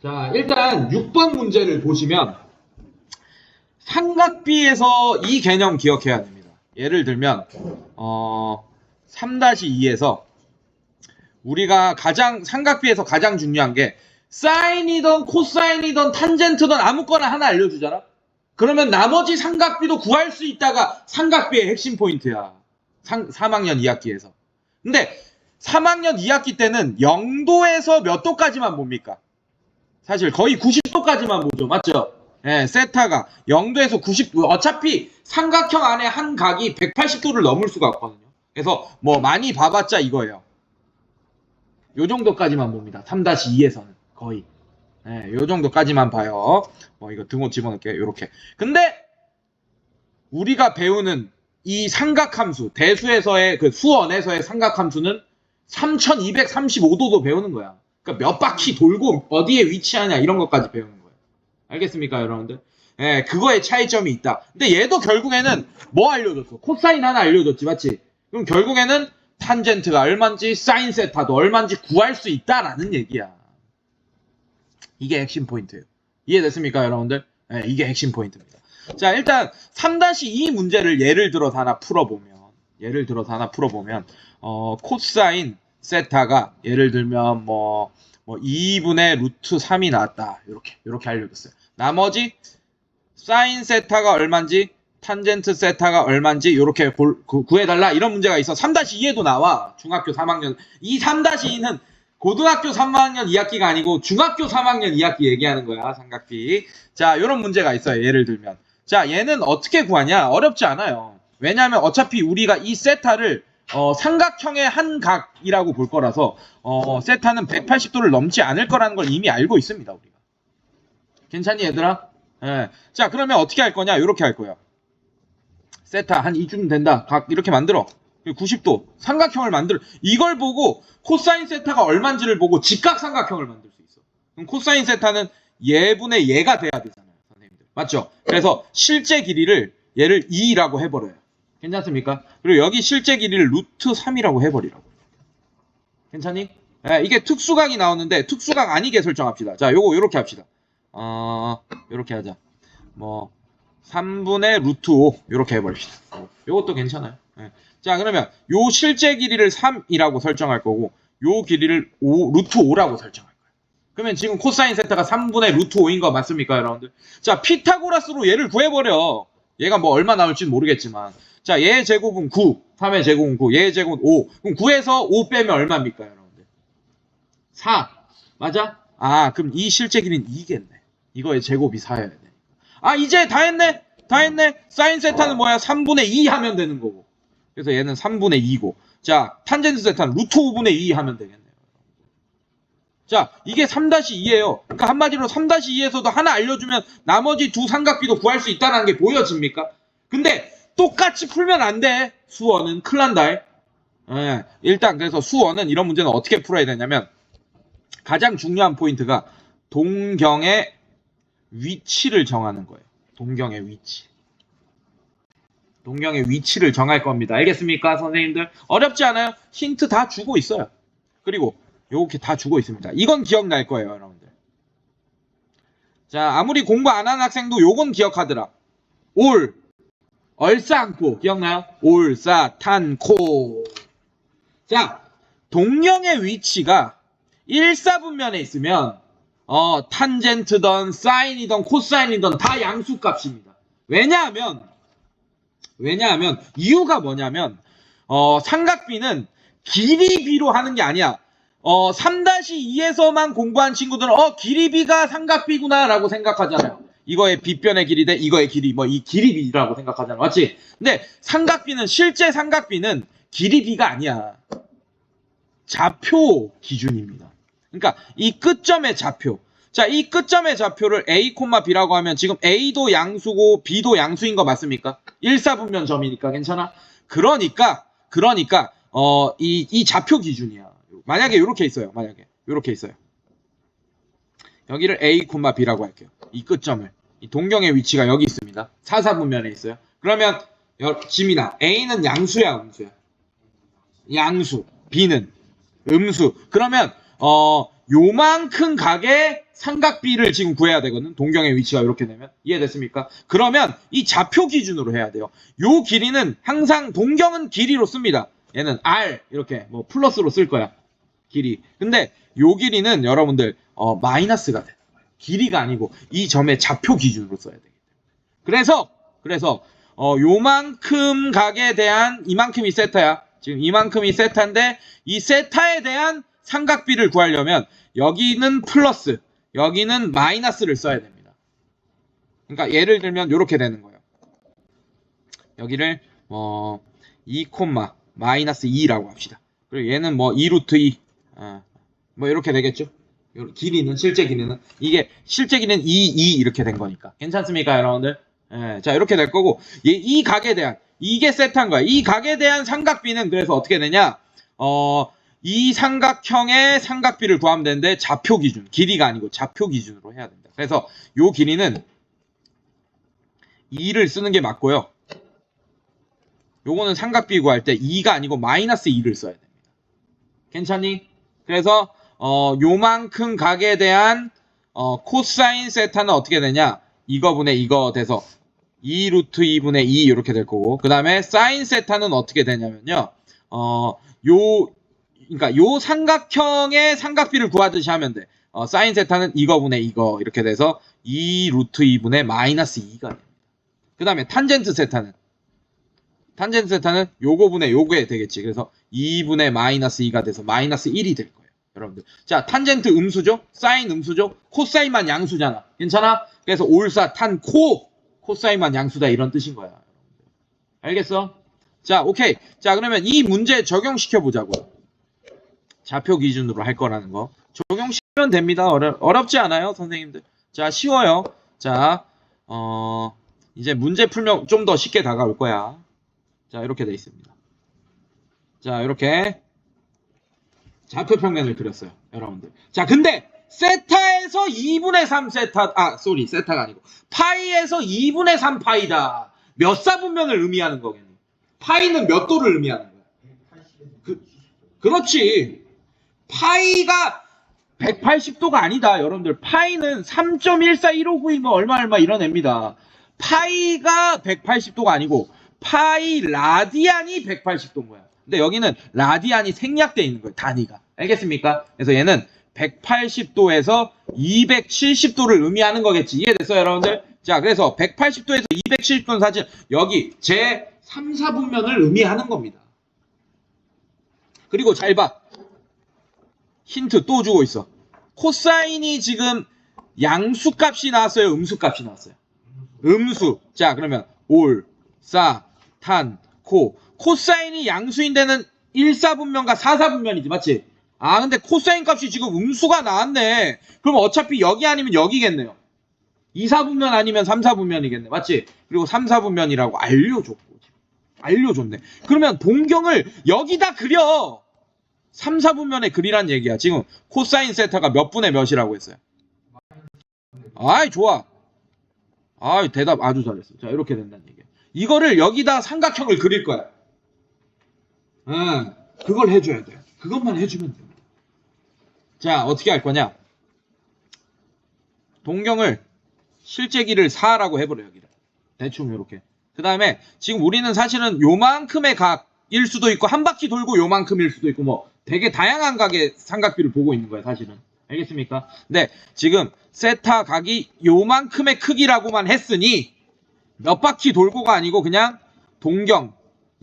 자, 일단 6번 문제를 보시면 삼각비에서 이 개념 기억해야 됩니다. 예를 들면 3-2에서 우리가 삼각비에서 가장 중요한 게 사인이든 코사인이든 탄젠트든 아무거나 하나 알려주잖아. 그러면 나머지 삼각비도 구할 수 있다가 삼각비의 핵심 포인트야. 3학년 2학기에서. 근데 3학년 2학기 때는 0도에서 몇 도까지만 봅니까? 사실 거의 90도까지만 보죠. 맞죠? 예, 세타가 0도에서 90도. 어차피 삼각형 안에 한 각이 180도를 넘을 수가 없거든요. 그래서 뭐 많이 봐봤자 이거예요. 요 정도까지만 봅니다. 3-2에서는 거의. 예, 요 정도까지만 봐요. 이거 등호 집어넣을게요. 요렇게. 근데 우리가 배우는 이 삼각함수, 대수에서의 그 수원에서의 삼각함수는 3235도도 배우는 거야. 그러니까 몇 바퀴 돌고 어디에 위치하냐 이런 것까지 배우는 거예요. 알겠습니까, 여러분들? 예, 그거에 차이점이 있다. 근데 얘도 결국에는 뭐 알려줬어? 코사인 하나 알려줬지, 맞지? 그럼 결국에는 탄젠트가 얼마인지 사인 세타도 얼마인지 구할 수 있다라는 얘기야. 이게 핵심 포인트예요. 이해됐습니까, 여러분들? 예, 이게 핵심 포인트입니다. 자, 일단 3-2 문제를 예를 들어서 하나 풀어보면 코사인 세타가 예를 들면 2분의 루트 3이 나왔다. 이렇게 알려줬어요. 나머지 사인 세타가 얼마인지 탄젠트 세타가 얼마인지 이렇게 구해달라 이런 문제가 있어. 3-2에도 나와. 중학교 3학년. 이 3-2는 고등학교 3학년 2학기가 아니고 중학교 3학년 2학기 얘기하는 거야. 삼각비. 자, 이런 문제가 있어요. 예를 들면. 자, 얘는 어떻게 구하냐? 어렵지 않아요. 왜냐하면 어차피 우리가 이 세타를 삼각형의 한 각이라고 볼 거라서 세타는 180도를 넘지 않을 거라는 걸 이미 알고 있습니다. 우리가. 괜찮니, 얘들아? 예. 자, 그러면 어떻게 할 거냐? 이렇게 할 거야. 세타 한 이쯤 된다. 각 이렇게 만들어. 90도 삼각형을 만들어. 이걸 보고 코사인 세타가 얼마인지를 보고 직각 삼각형을 만들 수 있어. 그럼 코사인 세타는 얘분의 얘가 돼야 되잖아요, 선생님들. 맞죠? 그래서 실제 길이를 얘를 2라고 해버려요. 괜찮습니까? 그리고 여기 실제 길이를 루트 3이라고 해버리라고. 괜찮니? 예, 이게 특수각이 나오는데 특수각 아니게 설정합시다. 자, 요거 요렇게 합시다. 요렇게 하자. 3분의 루트 5 요렇게 해버립시다. 요것도 괜찮아요. 예. 자, 그러면 요 실제 길이를 3이라고 설정할 거고 요 길이를 루트 5라고 설정할 거예요. 그러면 지금 코사인 세타가 3분의 루트 5인 거 맞습니까, 여러분들? 자, 피타고라스로 얘를 구해버려. 얘가 얼마 나올지는 모르겠지만. 자, 얘의 제곱은 9, 3의 제곱은 9, 얘의 제곱은 5. 그럼 9에서 5 빼면 얼마입니까, 여러분들? 4. 맞아? 그럼 이 실제 길이는 2겠네. 이거의 제곱이 4여야 돼. 이제 다 했네? 사인 세타는 뭐야? 3분의 2 하면 되는 거고. 그래서 얘는 3분의 2고. 자, 탄젠트 세타는 루트 5분의 2 하면 되겠네요. 자, 이게 3-2예요. 그러니까 한마디로 3-2에서도 하나 알려주면 나머지 두 삼각비도 구할 수 있다는 게 보여집니까? 근데 똑같이 풀면 안 돼. 수원은 큰일 난다. 예, 일단 그래서 수원은 이런 문제는 어떻게 풀어야 되냐면 가장 중요한 포인트가 동경의 위치를 정하는 거예요. 동경의 위치를 정할 겁니다. 알겠습니까, 선생님들? 어렵지 않아요? 힌트 다 주고 있어요. 그리고 요렇게 다 주고 있습니다. 이건 기억날 거예요, 여러분들. 자, 아무리 공부 안 하는 학생도 요건 기억하더라. 얼싸안고. 기억나요? 올싸탄코. 자, 동경의 위치가 일사분면에 있으면 탄젠트든 사인이든 코사인이든 다 양수값입니다. 왜냐하면 이유가 뭐냐면 삼각비는 길이비로 하는 게 아니야. 3-2에서만 공부한 친구들은 길이비가 삼각비구나 라고 생각하잖아요. 이거의 빗변의 길이 대 이거의 길이 이 길이비라고 생각하잖아. 맞지? 근데 실제 삼각비는 길이비가 아니야. 좌표 기준입니다. 그러니까 이 끝점의 좌표. 자, 이 끝점의 좌표를 A, B라고 하면 지금 A도 양수고 B도 양수인 거 맞습니까? 일사분면 점이니까 괜찮아? 그러니까 이 좌표 기준이야. 만약에 이렇게 있어요. 여기를 A, B라고 할게요. 이 끝점을. 이 동경의 위치가 여기 있습니다. 사사분면에 있어요. 그러면 지민아, A는 양수야, 음수야? 양수. B는 음수. 그러면 요만큼 각의 삼각비를 지금 구해야 되거든. 동경의 위치가 이렇게 되면. 이해됐습니까? 그러면 이 좌표 기준으로 해야 돼요. 요 길이는 항상 동경은 길이로 씁니다. 얘는 R 이렇게 뭐 플러스로 쓸 거야. 길이. 근데 요 길이는 여러분들 마이너스가 돼. 길이가 아니고 이 점의 좌표 기준으로 써야 되기 때문에. 그래서 요만큼 각에 대한 이만큼이 세타야. 지금 이만큼이 세타인데 이 세타에 대한 삼각비를 구하려면 여기는 플러스, 여기는 마이너스를 써야 됩니다. 그러니까 예를 들면 이렇게 되는 거예요. 여기를 2, 마이너스 2라고 합시다. 그리고 얘는 뭐 2루트 2, 뭐 이렇게 되겠죠. 길이는 실제 길이는 이게 실제 길이는 2 이렇게 된 거니까 괜찮습니까, 여러분들? 예, 자 이렇게 될 거고 이 각에 대한 이게 세타인 거야. 이 각에 대한 삼각비는 그래서 어떻게 되냐? 이 삼각형의 삼각비를 구하면 되는데 좌표 기준, 길이가 아니고 좌표 기준으로 해야 된다. 그래서 요 길이는 2를 쓰는 게 맞고요. 요거는 삼각비 구할 때 2가 아니고 마이너스 2를 써야 됩니다. 괜찮니? 그래서 요만큼 각에 대한 코사인 세타는 어떻게 되냐? 이거분의 이거 돼서 2루트 2분의 2 이렇게 될 거고, 그 다음에 사인 세타는 어떻게 되냐면요. 그러니까 요 삼각형의 삼각비를 구하듯이 하면 돼. 사인 세타는 이거분의 이거 이렇게 돼서 2루트 2분의 마이너스 2가 됩니다. 그 다음에 탄젠트 세타는 요거분의 요거에 되겠지. 그래서 2분의 마이너스 2가 돼서 마이너스 1이 될 거예요. 여러분들. 자, 탄젠트 음수죠? 사인 음수죠? 코사인만 양수잖아. 괜찮아? 그래서 올사 탄 코사인만 양수다 이런 뜻인 거야. 알겠어? 자, 오케이. 자, 그러면 이 문제 적용시켜 보자고요. 좌표 기준으로 할 거라는 거. 적용시키면 됩니다. 어렵지 않아요, 선생님들. 자, 쉬워요. 자, 이제 문제 풀면 좀 더 쉽게 다가올 거야. 자, 이렇게 돼 있습니다. 자, 이렇게 좌표 평면을 그렸어요, 여러분들. 자, 근데 세타에서 2분의 3 세타, 세타가 아니고 파이에서 2분의 3 파이다. 몇 사분면을 의미하는 거겠니? 파이는 몇 도를 의미하는 거야? 그렇지. 파이가 180도가 아니다, 여러분들. 파이는 3.14159 뭐 얼마 이런 애입니다. 파이가 180도가 아니고 파이 라디안이 180도인 거야. 근데 여기는 라디안이 생략되어 있는 거예요, 단위가. 알겠습니까? 그래서 얘는 180도에서 270도를 의미하는 거겠지. 이해됐어요, 여러분들? 자, 그래서 180도에서 270도는 사실 여기 제 3, 4분면을 의미하는 겁니다. 그리고 잘 봐. 힌트 또 주고 있어. 코사인이 지금 양수값이 나왔어요, 음수값이 나왔어요? 음수. 자, 그러면 올, 사, 탄, 코사인이 양수인 데는 1, 4분면과 4, 4분면이지, 맞지? 근데 코사인 값이 지금 음수가 나왔네. 그럼 어차피 여기 아니면 여기겠네요. 2, 4분면 아니면 3, 4분면이겠네. 맞지? 그리고 3, 4분면이라고 알려줬네. 그러면 동경을 여기다 그려. 3, 4분면에 그리란 얘기야. 지금 코사인 세타가 몇 분의 몇이라고 했어요? 아이, 좋아. 대답 아주 잘했어. 자, 이렇게 된다는 얘기야. 이거를 여기다 삼각형을 그릴 거야. 그걸 해줘야 돼요. 그것만 해주면 됩니다. 자, 어떻게 할 거냐? 동경을 실제 길을 4라고 해버려, 여기를. 대충 이렇게. 그 다음에 지금 우리는 사실은 요만큼의 각일 수도 있고 한 바퀴 돌고 요만큼일 수도 있고 뭐 되게 다양한 각의 삼각비를 보고 있는 거야, 사실은. 알겠습니까? 근데 지금 세타 각이 요만큼의 크기라고만 했으니 몇 바퀴 돌고가 아니고 그냥 동경이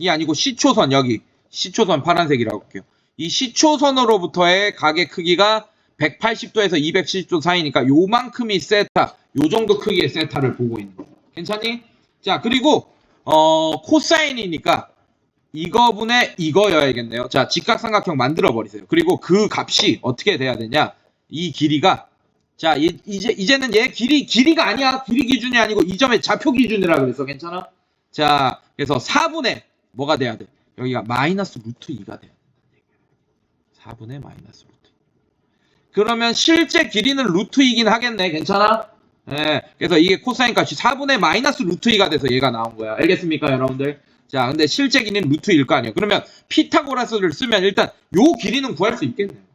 아니고 시초선, 여기 시초선 파란색이라고 할게요. 이 시초선으로부터의 각의 크기가 180도에서 270도 사이니까 요만큼이 세타, 요 정도 크기의 세타를 보고 있는 거예요. 괜찮니? 자, 그리고 코사인이니까 이거분의 이거여야겠네요. 자, 직각삼각형 만들어 버리세요. 그리고 그 값이 어떻게 돼야 되냐? 이 길이가, 자, 이제는 얘 길이가 아니야. 길이 기준이 아니고 이 점의 좌표 기준이라 그래서 괜찮아? 자, 그래서 4분의 뭐가 돼야 돼? 여기가 마이너스 루트 2가 돼야 돼. 4분의 마이너스 루트. 그러면 실제 길이는 루트 2이긴 하겠네. 괜찮아? 네, 그래서 이게 코사인 값이 4분의 마이너스 루트 2가 돼서 얘가 나온 거야. 알겠습니까, 여러분들? 자, 근데 실제 길이는 루트 2일 거 아니에요. 그러면 피타고라스를 쓰면 일단 요 길이는 구할 수 있겠네요.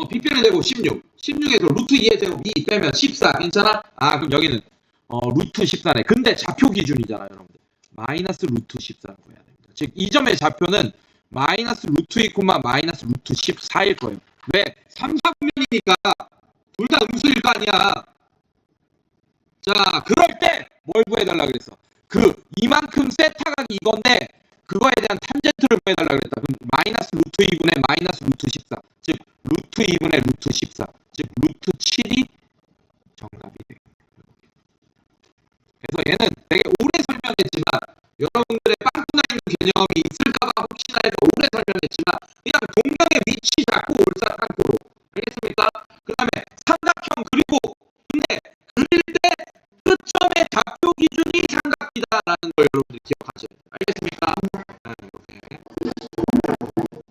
빗변의 제곱 16. 16에서 루트 2의 제곱 2 빼면 14. 괜찮아? 아, 그럼 여기는 루트 14네. 근데 좌표 기준이잖아요, 여러분들. 마이너스 루트 14라고 해야 됩니다. 즉, 이 점의 좌표는 마이너스 루트 2, 마이너스 루트 14일 거예요. 왜? 3, 4분면이니까 둘 다 음수일 거 아니야. 자, 그럴 때 뭘 구해달라 그랬어? 이만큼 세타각이 이건데 그거에 대한 탄젠트를 구해달라 그랬다. 그럼 마이너스 루트 2분의 마이너스 루트 14. 즉 루트 2분의 루트 14.